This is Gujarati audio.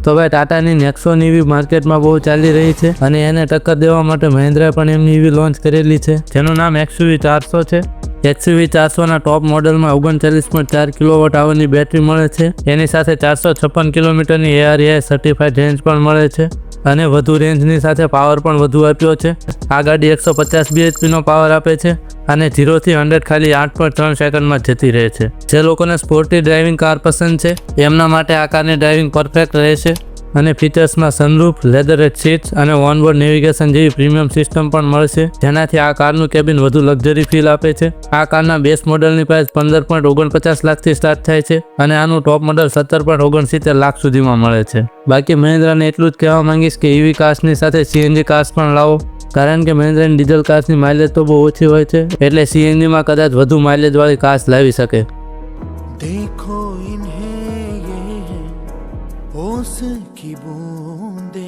તો ભાઈ ટાટાની નેક્સોન EV માર્કેટમાં બહુ ચાલી રહી છે અને એને ટક્કર દેવા માટે મહિન્દ્રાએ પણ એમની EV લોન્ચ કરેલી છે, જેનું નામ XUV 400 છે. XUV 400ના ટોપ મોડેલમાં 39.4 કિલોવોટ આવરની બેટરી મળે છે. એની સાથે 456 કિલોમીટરની ARAI સર્ટિફાઈડ રેન્જ પણ મળે છે અને વધુ રેન્જની સાથે પાવર પણ વધુ આપ્યો છે. આ ગાડી 150 bhp નો પાવર આપે છે અને 0 થી 100 ખાલી 8.3 સેકન્ડમાં જતી રહે છે. જે લોકોને સ્પોર્ટી ડ્રાઇવિંગ કાર પસંદ છે એમના માટે આ કારની ડ્રાઇવિંગ પરફેક્ટ રહેશે અને ફીચર્સમાં સનરૂફ, લેધરેટ સીટ્સ અને ઓનબોર્ડ નેવિગેશન જેવી પ્રીમિયમ સિસ્ટમ પણ મળશે, જેનાથી આ કારનું કેબિન વધુ લક્ઝરી ફીલ આપે છે. આ કારના બેઝ મોડલની પ્રાઇસ 15.49 લાખથી સ્ટાર્ટ થાય છે અને આનું ટોપ મોડલ 17.69 લાખ સુધીમાં મળે છે. બાકી મહિન્દ્રાને એટલું જ કહેવા માંગીશ કે EV કાર્સની સાથે CNG કાર્સ પણ લાવો, કારણ કે મહિન્દ્રાની ડીઝલ કાર્સની માઇલેજ તો બહુ ઓછી હોય છે, એટલે CNGમાં કદાચ વધુ માઇલેજ વાળી કાર્સ લાવી શકે. देखो इन्हें ये है होश की बूंदे.